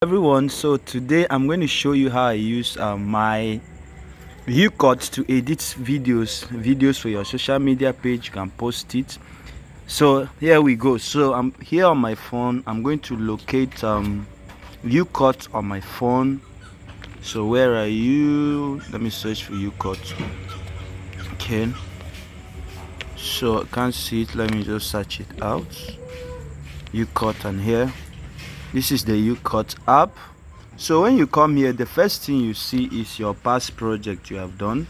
Everyone, so today I'm going to show you how I use my Youcut to edit videos for your social media page. You can post it. So here we go. So I'm here on my phone. I'm going to locate Youcut on my phone. So where are you? Let me search for Youcut. Okay, so I can't see it. Let me just search it out. Youcut, and here, this is the Youcut app. So when you come here, the first thing you see is your past project you have done.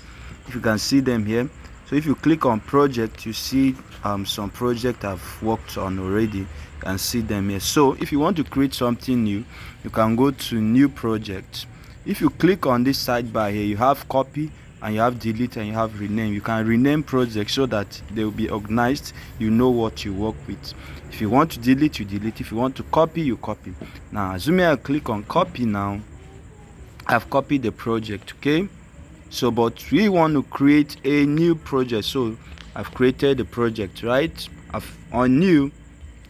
If you can see them here. So if you click on project, you see some project I've worked on already. You can see them here. So if you want to create something new, you can go to new project. If you click on this sidebar here, you have copy and you have delete and you have rename. You can rename projects so that they will be organized. You know what you work with. If you want to delete, you delete. If you want to copy, you copy. Now assuming I click on copy now, I've copied the project. Okay, so but we want to create a new project, so I've created the project, right? On new,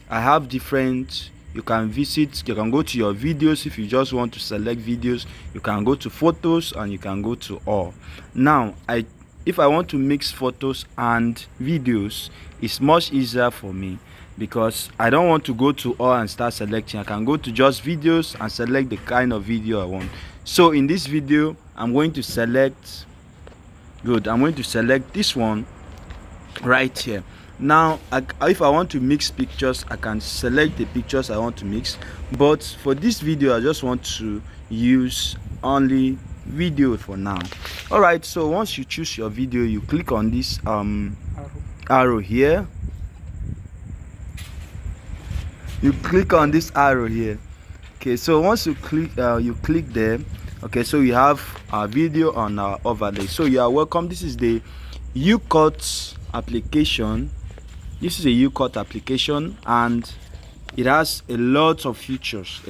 I have different. You can go to your videos. If you just want to select videos, you can go to photos and you can go to all. Now if I want to mix photos and videos, it's much easier for me because I don't want to go to all and start selecting. I can go to just videos and select the kind of video I want. So in this video, I'm going to select this one right here. Now if I want to mix pictures, I can select the pictures I want to mix, but for this video I just want to use only video for now. All right, so once you choose your video, you click on this arrow here. You click on this arrow here. Okay, so once you click there. Okay, so we have our video on our overlay. So you are welcome. This is the Youcut application. This is a Youcut application and it has a lot of features.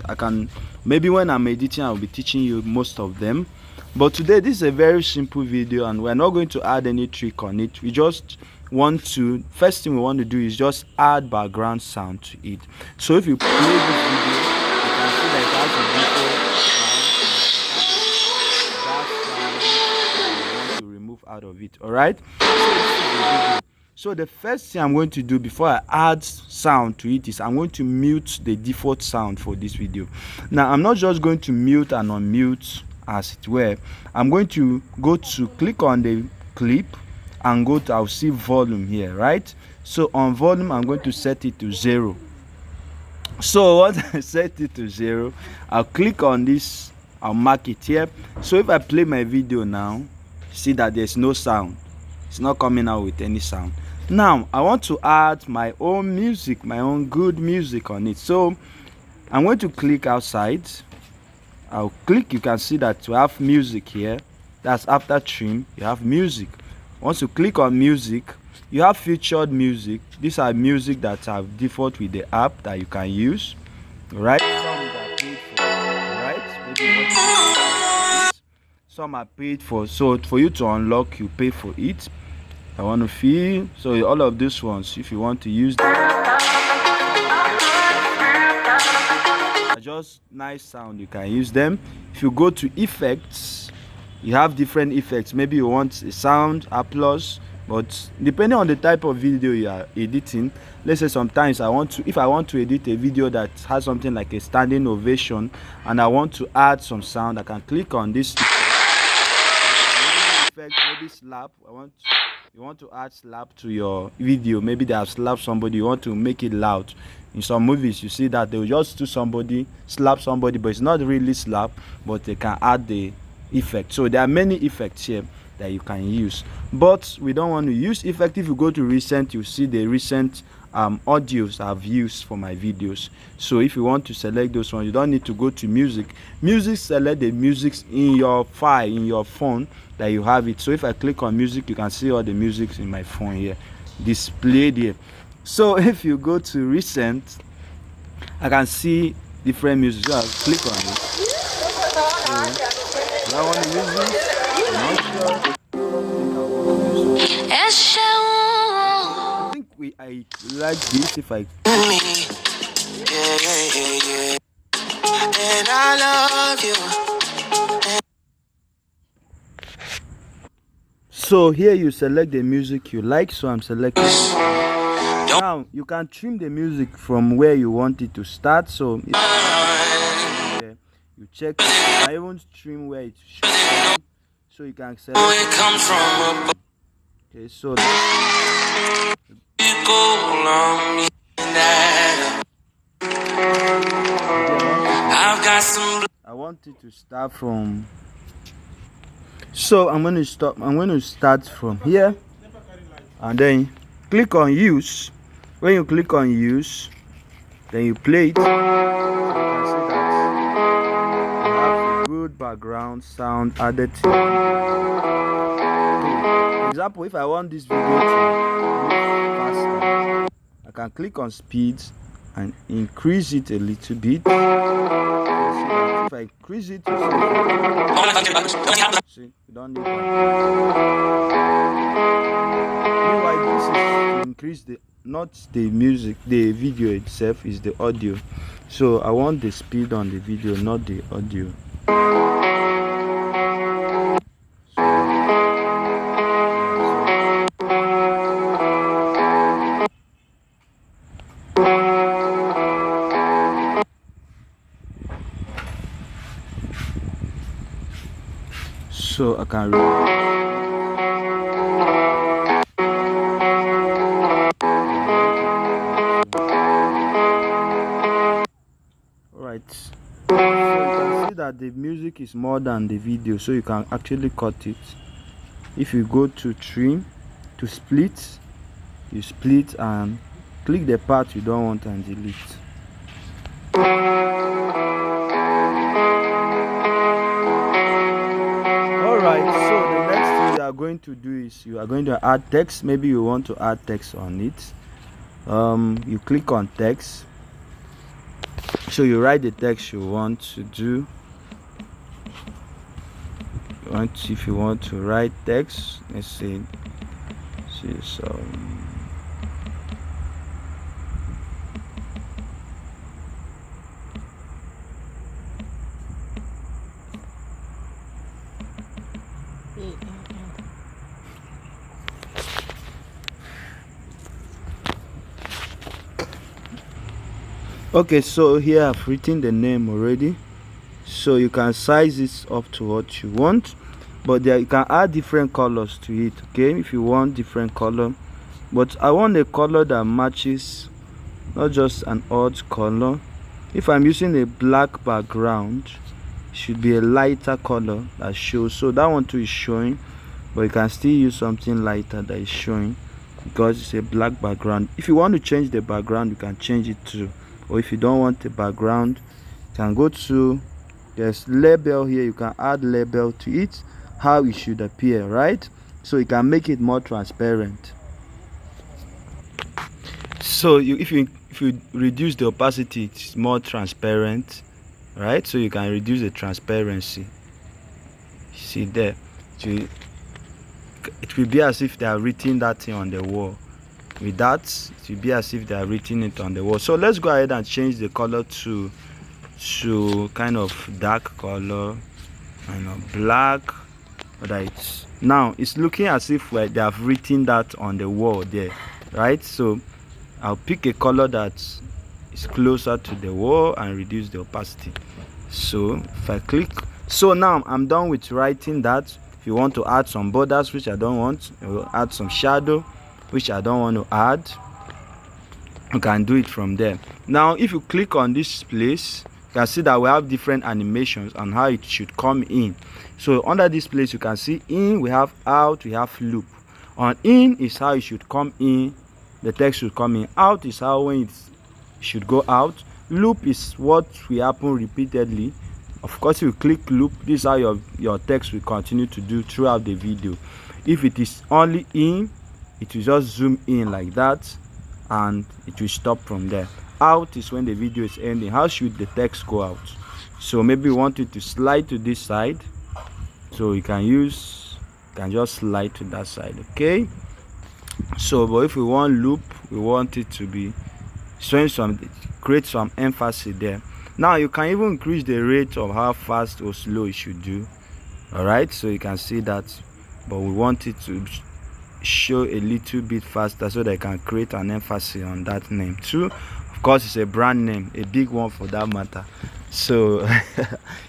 I can, maybe when I'm editing, I'll be teaching you most of them, but today this is a very simple video and we're not going to add any trick on it. We just want to, first thing we want to do is just add background sound to it. So if you play this video, you can see that it has a default sound to remove out of it. All right, so the first thing I'm going to do before I add sound to it is I'm going to mute the default sound for this video. Now I'm not just going to mute and unmute as it were. I'm going to go to click on the clip and go to, I'll see volume here, right? So on volume, I'm going to set it to 0. So once I set it to 0, I'll click on this, I'll mark it here. So if I play my video now, see that there's no sound. It's not coming out with any sound. Now I want to add my own music, my own good music on it. So I'm going to click outside. I'll click, you can see that we have music here. That's after trim, you have music. Once you click on music, you have featured music. These are music that have default with the app that you can use, right? Some are paid for, right? Maybe some are paid for, so for you to unlock, you pay for it. I want to feel, so all of these ones, if you want to use them, just nice sound, you can use them. If you go to effects, you have different effects. Maybe you want a sound, applause, but depending on the type of video you are editing, let's say sometimes if I want to edit a video that has something like a standing ovation and I want to add some sound, I can click on this effect, maybe slap. You want to add slap to your video. Maybe they have slapped somebody, you want to make it loud. In some movies you see that they will just do slap somebody, but it's not really slap, but they can add the effect. So there are many effects here that you can use, but we don't want to use effect. If you go to recent, you see the recent audios I've used for my videos. So if you want to select those ones, you don't need to go to music. Select the music in your file, in your phone, that you have it. So if I click on music, you can see all the music in my phone here displayed here. So if you go to recent, I can see different music. So I'll click on it. So I want to use this. I'm not sure. I think I like this if I and I love you. So here you select the music you like, so I'm selecting this one. Now you can trim the music from where you want it to start, so you check, I even trim where it should come, so you can select it comes from. Okay, so I want it to start from, so I'm going to start from here, and then click on use. When you click on use, then you play it. So you can see that you have a good background sound added to it. For example, if I want this video to move faster, I can click on speed and increase it a little bit. If I increase it, see, you don't need that. Meanwhile, this is to increase the, not the music, the video itself is the audio. So I want the speed on the video, not the audio. So I can alright. So you can see that the music is more than the video, so you can actually cut it. If you go to trim, to split, you split and click the part you don't want and delete. Alright, so the next thing you are going to do is you are going to add text. Maybe you want to add text on it. You click on text, so you write the text you want to do. If you want to write text, let's say okay, so here I've written the name already, so you can size it up to what you want, but there you can add different colors to it. Okay, if you want different color, but I want a color that matches, not just an odd color. If I'm using a black background, it should be a lighter color that shows. So that one too is showing, but you can still use something lighter that is showing because it's a black background. If you want to change the background, you can change it too. Or if you don't want the background, you can go to, there's label here, you can add label to it, how it should appear, right? So you can make it more transparent. So if you reduce the opacity, it's more transparent, right? So you can reduce the transparency. See there, it will be as if they are written that thing on the wall. With that, it will be as if they are written it on the wall. So let's go ahead and change the color to kind of dark color, black. Right now it's looking as if they have written that on the wall there, right? So I'll pick a color that is closer to the wall and reduce the opacity. So if I click, so now I'm done with writing that. If you want to add some borders, which I don't want, I will add some shadow, which I don't want to add, you can do it from there. Now if you click on this place, you can see that we have different animations on how it should come in. So under this place you can see in, we have out, we have loop. On in is how it should come in, the text should come in. Out is how when it should go out. Loop is what will happen repeatedly. Of course, if you click loop, this is how your text will continue to do throughout the video. If it is only in, it will just zoom in like that and it will stop from there. Out is when the video is ending. How should the text go out? So maybe you want it to slide to this side, so you can just slide to that side. Okay, so but if we want loop, we want it to be showing some, create some emphasis there. Now you can even increase the rate of how fast or slow it should do. All right, so you can see that, but we want it to show a little bit faster so that I can create an emphasis on that name too. Of course, it's a brand name, a big one for that matter, so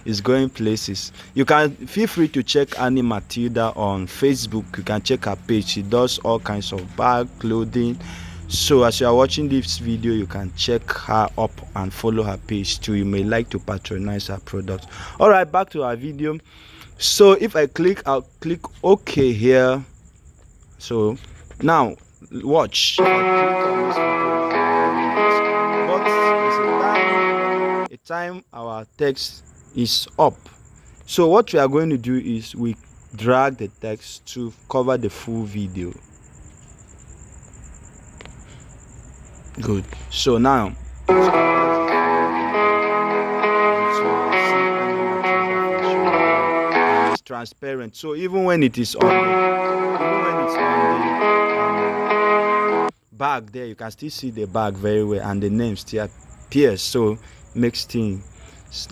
it's going places. You can feel free to check Annie Matilda on Facebook. You can check her page. She does all kinds of bag, clothing. So as you are watching this video, you can check her up and follow her page too. You may like to patronize her product. All right, back to our video. So if I click, I'll click OK here. So now watch. If I click on this video, but there's a time our text is up. So what we are going to do is we drag the text to cover the full video. Good. So now it's transparent. So even when it is on the bag there, you can still see the bag very well, and the name still appears. So makes things,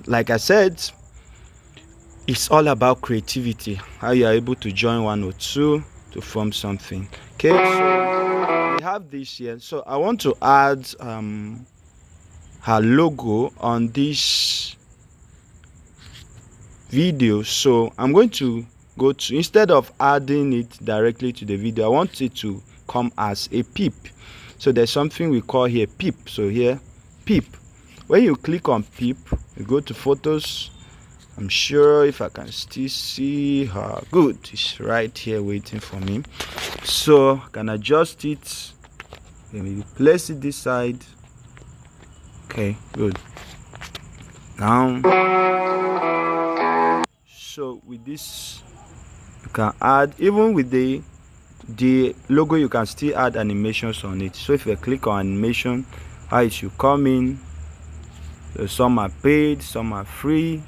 like I said, it's all about creativity. How you are able to join one or two to form something. Okay. So we have this here. So I want to add her logo on this video. So I'm going to go to, instead of adding it directly to the video, I want it to come as a peep. So there's something we call here peep. So here, peep. When you click on peep, you go to photos. I'm sure if I can still see her. Good, it's right here waiting for me. So I can adjust it. Maybe place it this side. Okay, good. Now, so with this, you can add, even with the logo, you can still add animations on it. So if I click on animation, how it should come in. So some are paid, some are free.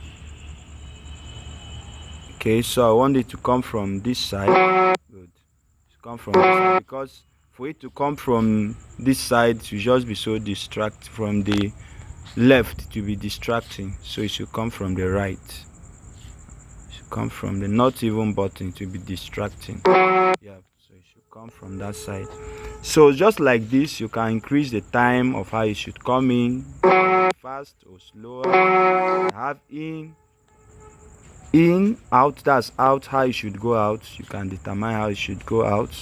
Okay, so I want it to come from this side. Good. To come from this side, because for it to come from this side, it should just be so distract. From the left, to be distracting. So it should come from the right. It should come from the not even button to be distracting. Yeah, so it should come from that side. So just like this, you can increase the time of how it should come in, fast or slower. Have in, out, that's out, how it should go out. You can determine how it should go out.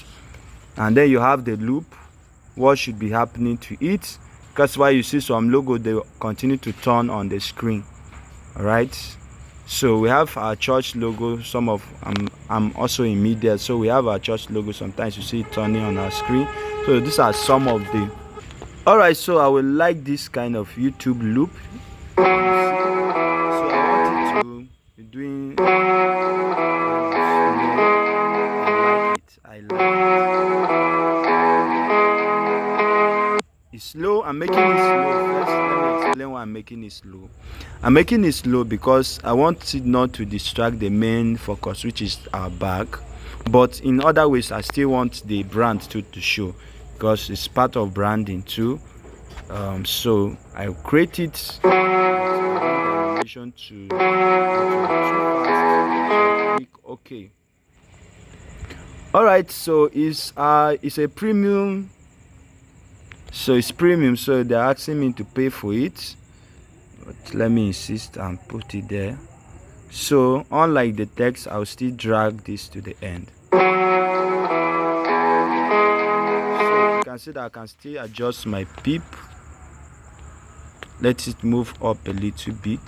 And then you have the loop, what should be happening to it. That's why you see some logo, they continue to turn on the screen. All right, so we have our church logo. Some of I'm also in media, so we have our church logo. Sometimes you see it turning on our screen. So these are some of the. All right, so I would like this kind of YouTube loop. So I want it to be doing. I like it. It's slow. I'm making it slow first. Let me explain why I'm making it slow. I'm making it slow because I want it not to distract the main focus, which is our bag. But in other ways, I still want the brand to show, because it's part of branding too. So I create it. To click OK. All right, so it's a premium. So it's premium, so they're asking me to pay for it, but let me insist and put it there. So unlike the text, I'll still drag this to the end. So you can see that I can still adjust my peep. Let it move up a little bit.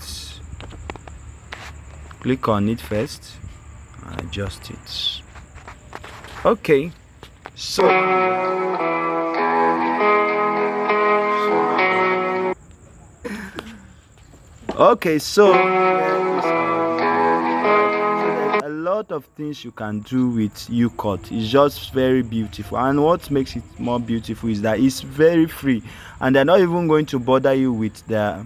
Click on it first and adjust it. Okay, so okay, so a lot of things you can do with Youcut. It's just very beautiful, and what makes it more beautiful is that it's very free, and they're not even going to bother you with their,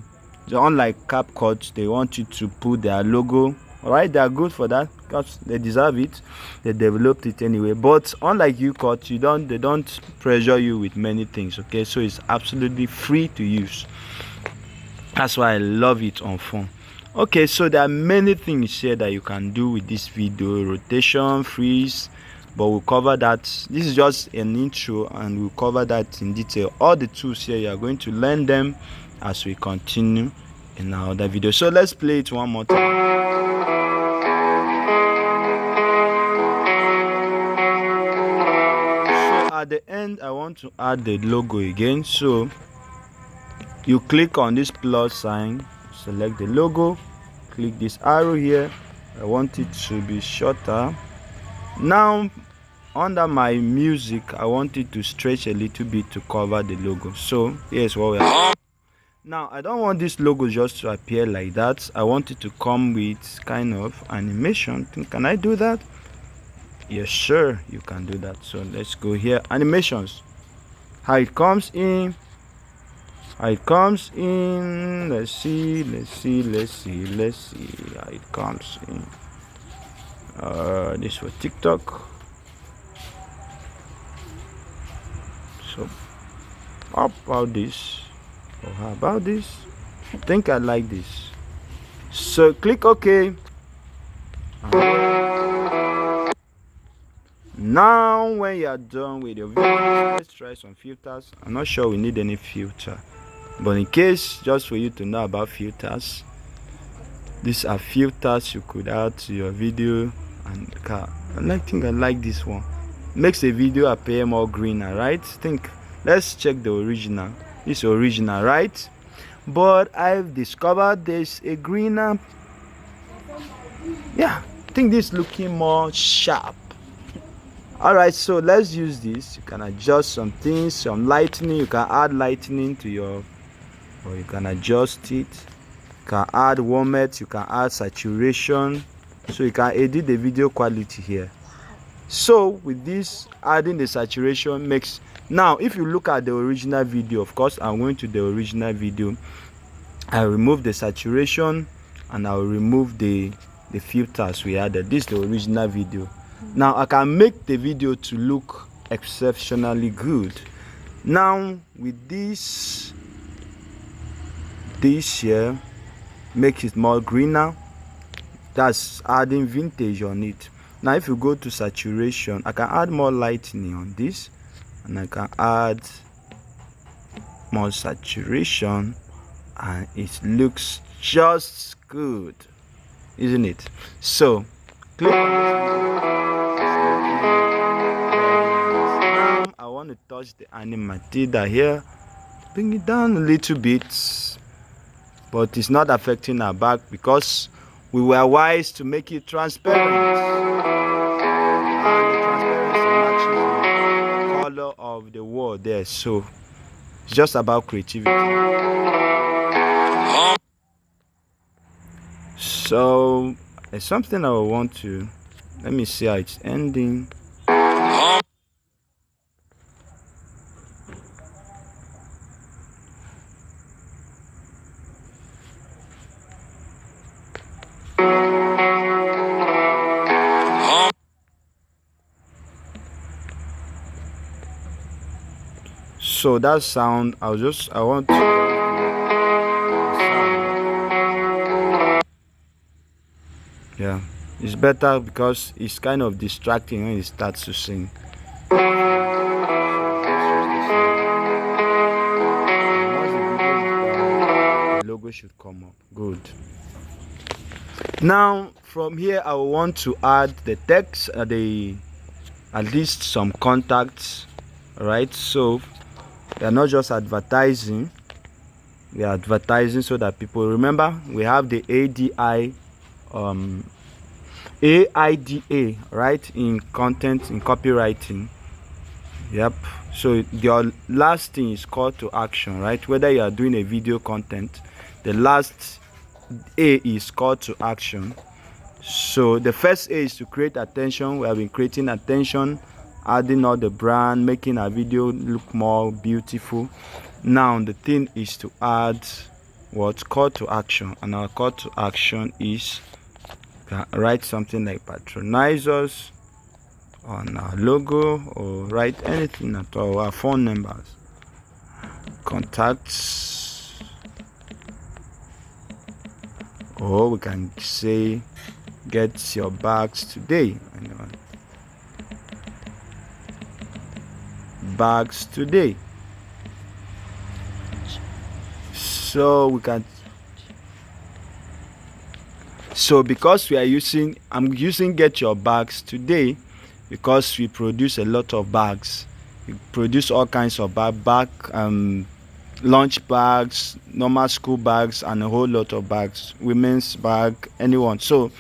unlike CapCut, they want you to put their logo. All right, they are good for that because they deserve it. They developed it anyway. But unlike Youcut, they don't pressure you with many things. Okay, so it's absolutely free to use. That's why I love it on phone. Okay, so there are many things here that you can do with this video: rotation, freeze, but we'll cover that. This is just an intro and we'll cover that in detail. All the tools here, you are going to learn them as we continue in our other video. So let's play it one more time. So at the end, I want to add the logo again. So you click on this plus sign, select the logo, click this arrow here. I want it to be shorter. Now under my music, I want it to stretch a little bit to cover the logo. So here's what we are. Now I don't want this logo just to appear like that. I want it to come with kind of animation. Can I do that? Yes, sure, you can do that. So let's go here, animations. How it comes in. Let's see how it comes in. This for TikTok. So how about this? Or how about this? I think I like this. So click OK. Now when you are done with your video, let's try some filters. I'm not sure we need any filter, but in case, just for you to know about filters, these are filters you could add to your video. And I think I like this one. Makes the video appear more greener, right? Let's check the original. This original, right? But I've discovered there's a greener. Yeah, I think this looking more sharp. Alright, so let's use this. You can adjust some things, some lightning. You can add lightning to your, or you can adjust it. You can add warmth, you can add saturation, so you can edit the video quality here. So with this, adding the saturation makes, now if you look at the original video, of course I'm going to the original video, I remove the saturation and I'll remove the filters we added. This is the original video. Now I can make the video to look exceptionally good. Now with this here, makes it more greener. That's adding vintage on it. Now if you go to saturation, I can add more lightning on this, and I can add more saturation, and it looks just good, isn't it? So click on this video. I want to touch the animated here, bring it down a little bit, but it's not affecting our back because we were wise to make it transparent, and the transparency matches the color of the wall there. So it's just about creativity. So it's something I want to, let me see how it's ending. So that sound, I want to, yeah, it's better because it's kind of distracting when it starts to sing. Once the video is done, the logo should come up. Good. Now from here I want to add the text, at least some contacts. Alright, so they are not just advertising, we are advertising so that people remember. We have the AIDA, right, in content, in copywriting. Yep. So your last thing is call to action, right? Whether you are doing a video content, the last A is call to action. So the first A is to create attention. We have been creating attention, adding all the brand, making our video look more beautiful. Now the thing is to add what? Call to action. And our call to action is, write something like patronize us on our logo, or write anything at all, our phone numbers, contacts, or we can say get your bags today. Bags today. So we can, so because we are using, I'm using get your bags today because we produce a lot of bags. We produce all kinds of bag, lunch bags, normal school bags, and a whole lot of bags, women's bag, anyone. So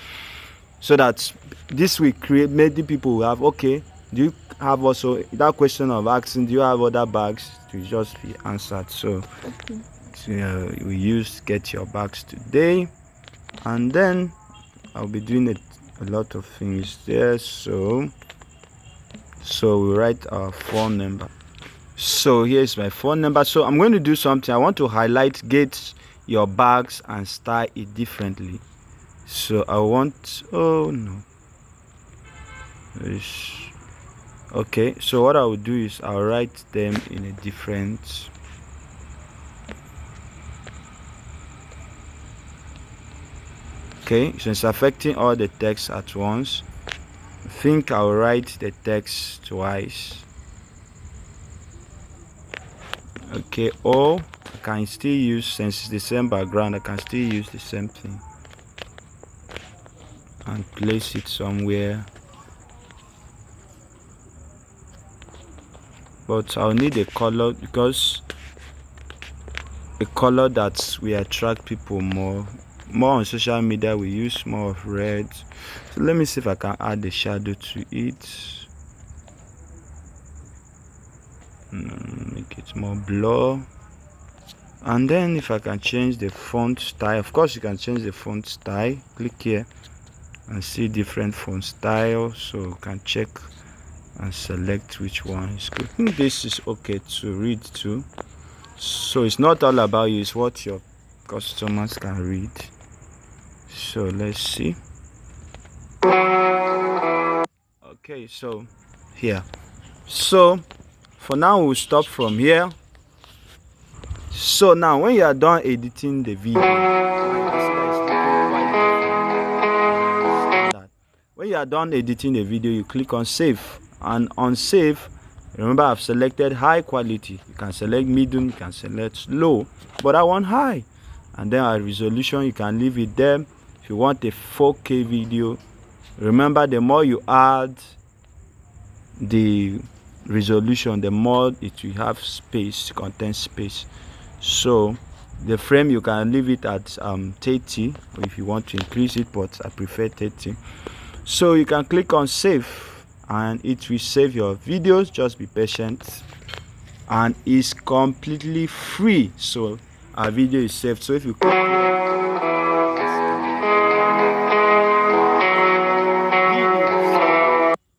that this will create, many people will have, okay, do you have also that question of asking, do you have other bags, to just be answered. So we use get your bags today, and then I'll be doing a lot of things there. So we write our phone number. So here's my phone number. So I'm going to do something. I want to highlight get your bags and style it differently. So I want, oh no, okay, so what I will do is I'll write them in a different, okay, so it's affecting all the text at once. I think I'll write the text twice. Okay, or I can still use, since it's the same background, I can still use the same thing and place it somewhere, but I'll need a color, because a color that will attract people more on social media. We use more of red. So let me see if I can add the shadow to it. Make it more blur. And then if I can change the font style, of course you can change the font style. Click here and see different font styles, so you can check and select which one is good. I think this is okay to read too. So it's not all about you, it's what your customers can read. So let's see. Okay, so here, so for now we'll stop from here. So now when you are done editing the video, when you are done editing the video, you click on save, and on save, remember I've selected high quality. You can select medium, you can select low, but I want high. And then our resolution, you can leave it there. If you want a 4K video, remember the more you add the resolution, the more it will have space, content space. So the frame, you can leave it at 30 if you want to increase it, but I prefer 30. So you can click on save and it will save your videos. Just be patient, and it's completely free. So our video is saved. So if you click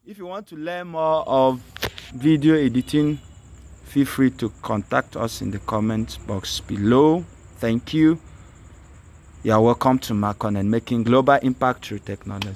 if you want to learn more of video editing, feel free to contact us in the comment box below. Thank you. You are welcome to Marcconnect, making global impact through technology.